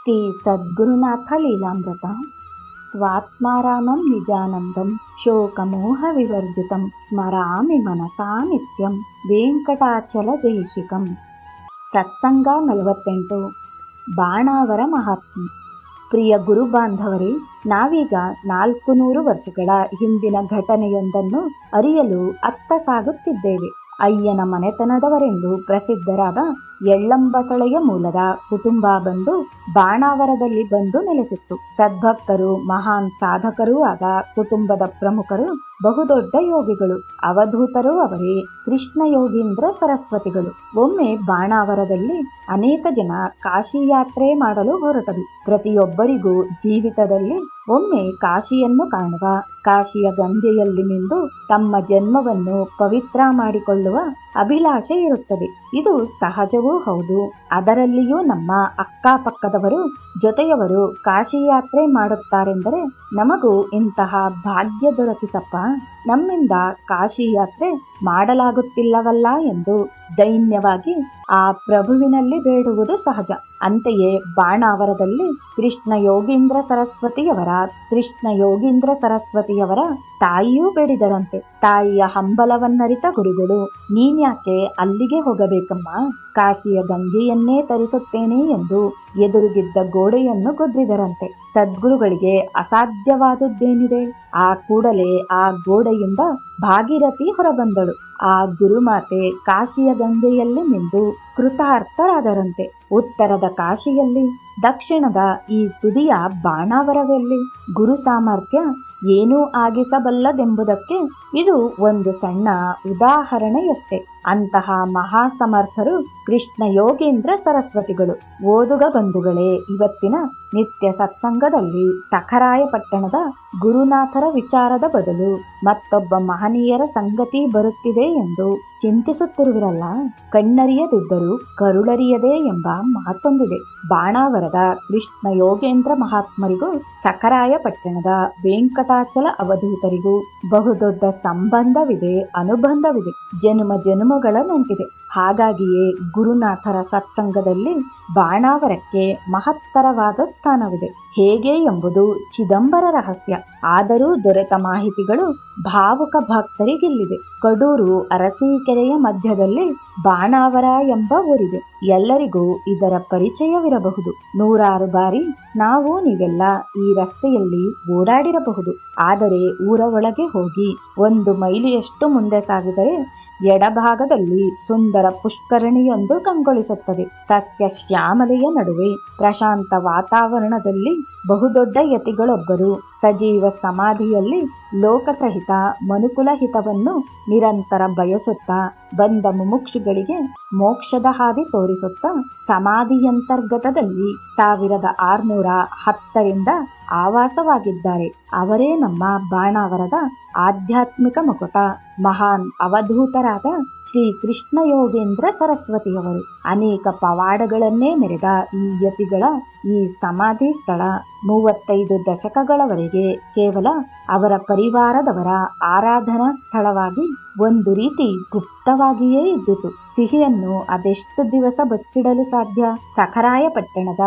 ಶ್ರೀ ಸದ್ಗುರುನಾಥ ಲೀಲಾಮೃತ ಸ್ವಾತ್ಮಾರಾಮಂ ನಿಜಾನಂದಂ ಶೋಕಮೋಹ ವಿವರ್ಜಿತಂ ಸ್ಮರಾಮಿ ಮನಸಾ ನಿತ್ಯಂ ವೆಂಕಟಾಚಲ ದೇಶಿಕಂ. ಸತ್ಸಂಗ 48. ಬಾಣಾವರ ಮಹಾತ್ಮೆ. ಪ್ರಿಯ ಗುರು ಬಾಂಧವರೇ, ನಾವೀಗ 400 ವರ್ಷಗಳ ಹಿಂದಿನ ಘಟನೆಯೊಂದನ್ನು ಅರಿಯಲು ಅತ್ತ ಸಾಗುತ್ತಿದ್ದೇವೆ. ಅಯ್ಯನ ಮನೆತನದವರೆಂದು ಪ್ರಸಿದ್ಧರಾದ ಎಳ್ಳಂಬಸಳೆಯ ಮೂಲದ ಕುಟುಂಬ ಬಂದು ಬಾಣಾವರದಲ್ಲಿ ಬಂದು ನೆಲೆಸಿತ್ತು. ಸದ್ಭಕ್ತರು, ಮಹಾನ್ ಸಾಧಕರೂ ಆದ ಕುಟುಂಬದ ಪ್ರಮುಖರು ಬಹುದೊಡ್ಡ ಯೋಗಿಗಳು, ಅವಧೂತರೂ ಅವರೇ, ಕೃಷ್ಣ ಯೋಗೀಂದ್ರ ಸರಸ್ವತಿಗಳು. ಒಮ್ಮೆ ಬಾಣಾವರದಲ್ಲಿ ಅನೇಕ ಜನ ಕಾಶಿ ಯಾತ್ರೆ ಮಾಡಲು ಹೊರಟರು. ಪ್ರತಿಯೊಬ್ಬರಿಗೂ ಜೀವಿತದಲ್ಲಿ ಒಮ್ಮೆ ಕಾಶಿಯನ್ನು ಕಾಣುವ, ಕಾಶಿಯ ಗಂಗೆಯಲ್ಲಿ ಮಿಂದು ತಮ್ಮ ಜನ್ಮವನ್ನು ಪವಿತ್ರ ಮಾಡಿಕೊಳ್ಳುವ ಅಭಿಲಾಷೆ ಇರುತ್ತದೆ. ಇದು ಸಹಜವೂ ಹೌದು. ಅದರಲ್ಲಿಯೂ ನಮ್ಮ ಅಕ್ಕಪಕ್ಕದವರು, ಜೊತೆಯವರು ಕಾಶಿ ಯಾತ್ರೆ ಮಾಡುತ್ತಾರೆಂದರೆ ನಮಗೂ ಇಂತಹ ಭಾಗ್ಯ ದೊರಕಿಸಪ್ಪ, ನಮ್ಮಿಂದ ಕಾಶಿ ಯಾತ್ರೆ ಮಾಡಲಾಗುತ್ತಿಲ್ಲವಲ್ಲ ಎಂದು ದೈನ್ಯವಾಗಿ ಆ ಪ್ರಭುವಿನಲ್ಲಿ ಬೇಡುವುದು ಸಹಜ. ಅಂತೆಯೇ ಬಾಣಾವರದಲ್ಲಿ ಕೃಷ್ಣ ಯೋಗೀಂದ್ರ ಸರಸ್ವತಿಯವರ ತಾಯಿಯೂ ಬೇಡಿದರಂತೆ. ತಾಯಿಯ ಹಂಬಲವನ್ನರಿತ ಗುರುಗಳು, ನೀನ್ಯಾಕೆ ಅಲ್ಲಿಗೆ ಹೋಗಬೇಕಮ್ಮ, ಕಾಶಿಯ ಗಂಗೆಯನ್ನೇ ತರಿಸುತ್ತೇನೆ ಎಂದು ಎದುರುಗಿದ್ದ ಗೋಡೆಯನ್ನು ಗೊದ್ದಿದರಂತೆ. ಸದ್ಗುರುಗಳಿಗೆ ಅಸಾಧ್ಯವಾದುದೇನಿದೆ? ಆ ಕೂಡಲೇ ಆ ಗೋಡೆಯಿಂದ ಭಾಗೀರಥಿ ಹೊರಬಂದಳು. ಆ ಗುರುಮಾತೆ ಕಾಶಿಯ ಗಂಗೆಯಲ್ಲಿ ಮಿಂದು ಕೃತಾರ್ಥರಾದರಂತೆ. ಉತ್ತರದ ಕಾಶಿಯಲ್ಲಿ, ದಕ್ಷಿಣದ ಈ ತುದಿಯ ಬಾಣಾವರವೆಲ್ಲಿ? ಗುರು ಸಾಮರ್ಥ್ಯ ಏನೂ ಆಗಿಸಬಲ್ಲದೆಂಬುದಕ್ಕೆ ಇದು ಒಂದು ಸಣ್ಣ ಉದಾಹರಣೆಯಷ್ಟೇ. ಅಂತಹ ಮಹಾಸಮರ್ಥರು ಕೃಷ್ಣ ಯೋಗೀಂದ್ರ ಸರಸ್ವತಿಗಳು. ಓದುಗ ಬಂಧುಗಳೇ, ಇವತ್ತಿನ ನಿತ್ಯ ಸತ್ಸಂಗದಲ್ಲಿ ಸಖರಾಯಪಟ್ಟಣದ ಗುರುನಾಥರ ವಿಚಾರದ ಬದಲು ಮತ್ತೊಬ್ಬ ಮಹನೀಯರ ಸಂಗತಿ ಬರುತ್ತಿದೆ ಎಂದು ಚಿಂತಿಸುತ್ತಿರುವಿರಲ್ಲ. ಕಣ್ಣರಿಯದಿದ್ದರೂ ಕರುಳರಿಯದೆ ಎಂಬ ಮಾತೊಂದಿದೆ. ಬಾಣಾವರದ ಕೃಷ್ಣ ಯೋಗೇಂದ್ರ ಮಹಾತ್ಮರಿಗೂ ಸಖರಾಯಪಟ್ಟಣದ ವೆಂಕಟಾಚಲ ಅವಧೂತರಿಗೂ ಬಹುದೊಡ್ಡ ಸಂಬಂಧವಿದೆ, ಅನುಬಂಧವಿದೆ, ಜನುಮಗಳ ನಂಟಿದೆ. ಹಾಗಾಗಿಯೇ ಗುರುನಾಥರ ಸತ್ಸಂಗದಲ್ಲಿ ಬಾಣಾವರಕ್ಕೆ ಮಹತ್ತರವಾದ ಸ್ಥಾನವಿದೆ. ಹೇಗೆ ಎಂಬುದು ಚಿದಂಬರ ರಹಸ್ಯ. ಆದರೂ ದೊರೆತ ಮಾಹಿತಿಗಳು ಭಾವುಕ ಭಕ್ತರಿಗಿಲ್ಲಿದೆ. ಕಡೂರು ಅರಸೀಕೆರೆಯ ಮಧ್ಯದಲ್ಲಿ ಬಾಣಾವರ ಎಂಬ ಊರಿದೆ. ಎಲ್ಲರಿಗೂ ಇದರ ಪರಿಚಯವಿರಬಹುದು. ನೂರಾರು ಬಾರಿ ನಾವು ನೀವೆಲ್ಲ ಈ ರಸ್ತೆಯಲ್ಲಿ ಓಡಾಡಿರಬಹುದು. ಆದರೆ ಊರ ಒಳಗೆ ಹೋಗಿ 1 ಮೈಲಿಯಷ್ಟು ಮುಂದೆ ಸಾಗಿದರೆ ಎಡಭಾಗದಲ್ಲಿ ಸುಂದರ ಪುಷ್ಕರಣಿಯೊಂದು ಕಂಗೊಳಿಸುತ್ತದೆ. ಸಸ್ಯ ಶ್ಯಾಮಲೆಯ ನಡುವೆ ಪ್ರಶಾಂತ ವಾತಾವರಣದಲ್ಲಿ ಬಹುದೊಡ್ಡ ಯತಿಗಳೊಬ್ಬರು ಸಜೀವ ಸಮಾಧಿಯಲ್ಲಿ ಲೋಕಸಹಿತ ಮನುಕುಲ ಹಿತವನ್ನು ನಿರಂತರ ಬಯಸುತ್ತಾ ಬಂದ ಮುಮುಕ್ಷುಗಳಿಗೆ ಮೋಕ್ಷದ ಹಾದಿ ತೋರಿಸುತ್ತಾ ಸಮಾಧಿಯಂತರ್ಗತದಲ್ಲಿ 1610ರಿಂದ ಆವಾಸವಾಗಿದ್ದಾರೆ. ಅವರೇ ನಮ್ಮ ಬಾಣಾವರದ ಆಧ್ಯಾತ್ಮಿಕ ಮುಕುಟ, ಮಹಾನ್ ಅವಧೂತರಾದ ಶ್ರೀ ಕೃಷ್ಣ ಯೋಗೇಂದ್ರ ಸರಸ್ವತಿಯವರು. ಅನೇಕ ಪವಾಡಗಳನ್ನೇ ಮೆರೆದ ಈ ಯತಿಗಳ ಈ ಸಮಾಧಿ ಸ್ಥಳ 35 ದಶಕಗಳವರೆಗೆ ಕೇವಲ ಅವರ ಪರಿವಾರದವರ ಆರಾಧನಾ ಸ್ಥಳವಾಗಿ ಒಂದು ರೀತಿ ಗುಪ್ತವಾಗಿಯೇ ಇದ್ದಿತು. ಸಿಹಿಯನ್ನು ಅದೆಷ್ಟು ದಿವಸ ಬಚ್ಚಿಡಲು ಸಾಧ್ಯ? ಸಖರಾಯಪಟ್ಟಣದ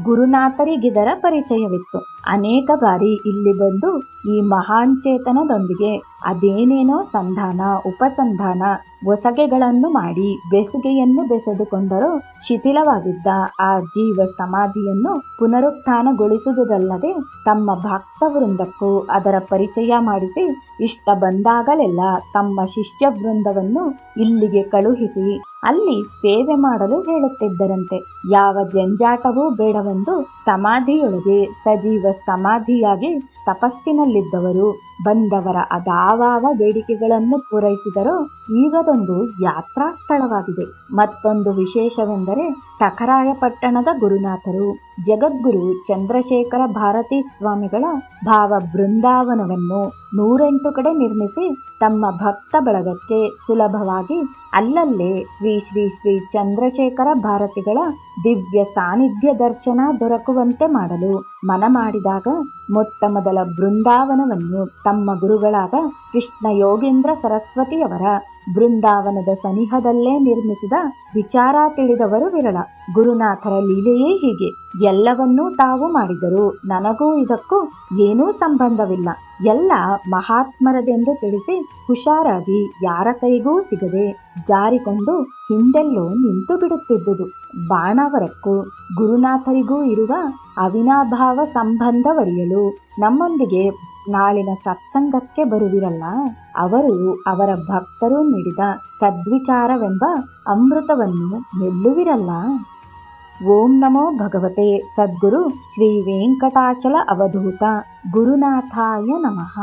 ಗುರುನಾಥರಿಗಿದರ ಪರಿಚಯವಿತ್ತು. ಅನೇಕ ಬಾರಿ ಇಲ್ಲಿ ಬಂದು ಈ ಮಹಾನ್ ಚೇತನದೊಂದಿಗೆ ಅದೇನೇನೋ ಸಂಧಾನ, ಉಪಸಂಧಾನ, ಒಸಗೆಗಳನ್ನು ಮಾಡಿ ಬೆಸುಗೆಯನ್ನು ಬೆಸೆದುಕೊಂಡರೂ ಶಿಥಿಲವಾಗಿದ್ದ ಆ ಜೀವ ಸಮಾಧಿಯನ್ನು ಪುನರುತ್ಥಾನಗೊಳಿಸುವುದಲ್ಲದೆ ತಮ್ಮ ಭಕ್ತ ವೃಂದಕ್ಕೂ ಅದರ ಪರಿಚಯ ಮಾಡಿಸಿ ಇಷ್ಟ ಬಂದಾಗಲೆಲ್ಲ ತಮ್ಮ ಶಿಷ್ಯ ವೃಂದವನ್ನು ಇಲ್ಲಿಗೆ ಕಳುಹಿಸಿ ಅಲ್ಲಿ ಸೇವೆ ಮಾಡಲು ಹೇಳುತ್ತಿದ್ದರಂತೆ. ಯಾವ ಜಂಜಾಟವೂ ಬೇಡವೆಂದು ಸಮಾಧಿಯೊಳಗೆ ಸಜೀವ ಸಮಾಧಿಯಾಗಿ ತಪಸ್ಸಿನಲ್ಲಿದ್ದವರು ಬಂದವರ ಅದಾವಾವ ಬೇಡಿಕೆಗಳನ್ನು ಪೂರೈಸಿದರೂ ಈಗದೊಂದು ಯಾತ್ರಾ ಸ್ಥಳವಾಗಿದೆ. ಮತ್ತೊಂದು ವಿಶೇಷವೆಂದರೆ ಸಖರಾಯಪಟ್ಟಣದ ಗುರುನಾಥರು ಜಗದ್ಗುರು ಚಂದ್ರಶೇಖರ ಭಾರತೀ ಸ್ವಾಮಿಗಳ ಭಾವ ಬೃಂದಾವನವನ್ನು 108 ಕಡೆ ನಿರ್ಮಿಸಿ ತಮ್ಮ ಭಕ್ತ ಬಳಗಕ್ಕೆ ಸುಲಭವಾಗಿ ಅಲ್ಲಲ್ಲೇ ಶ್ರೀ ಶ್ರೀ ಶ್ರೀ ಚಂದ್ರಶೇಖರ ಭಾರತಿಗಳ ದಿವ್ಯ ಸಾನ್ನಿಧ್ಯ ದರ್ಶನ ದೊರಕುವಂತೆ ಮಾಡಲು ಮನ ಮಾಡಿದಾಗ ಮೊಟ್ಟ ಮೊದಲ ಬೃಂದಾವನವನ್ನು ತಮ್ಮ ಗುರುಗಳಾದ ಕೃಷ್ಣ ಯೋಗೀಂದ್ರ ಸರಸ್ವತಿಯವರ ಬೃಂದಾವನದ ಸನಿಹದಲ್ಲೇ ನಿರ್ಮಿಸಿದ ವಿಚಾರ ತಿಳಿದವರು ವಿರಳ. ಗುರುನಾಥರ ಲೀಲೆಯೇ ಹೀಗೆ. ಎಲ್ಲವನ್ನೂ ತಾವು ಮಾಡಿದರು, ನನಗೂ ಇದಕ್ಕೂ ಏನೂ ಸಂಬಂಧವಿಲ್ಲ, ಎಲ್ಲ ಮಹಾತ್ಮರದೆಂದು ತಿಳಿಸಿ ಹುಷಾರಾಗಿ ಯಾರ ಕೈಗೂ ಸಿಗದೆ ಜಾರಿಕೊಂಡು ಹಿಂದೆಲ್ಲೋ ನಿಂತು ಬಿಡುತ್ತಿದ್ದುದು. ಬಾಣಾವರಕ್ಕೂ ಗುರುನಾಥರಿಗೂ ಇರುವ ಅವಿನಾಭಾವ ಸಂಬಂಧವರಿಯಲು ನಮ್ಮೊಂದಿಗೆ ನಾಳಿನ ಸತ್ಸಂಗಕ್ಕೆ ಬರುವಿರಲ್ಲ, ಅವರು ಅವರ ಭಕ್ತರು ನೀಡಿದ ಸದ್ವಿಚಾರವೆಂಬ ಅಮೃತವನ್ನು ಮೆಲ್ಲುವಿರಲ್ಲ. ಓಂ ನಮೋ ಭಗವತೆ ಸದ್ಗುರು ಶ್ರೀ ವೆಂಕಟಾಚಲ ಅವಧೂತ ಗುರುನಾಥಾಯ ನಮಃ.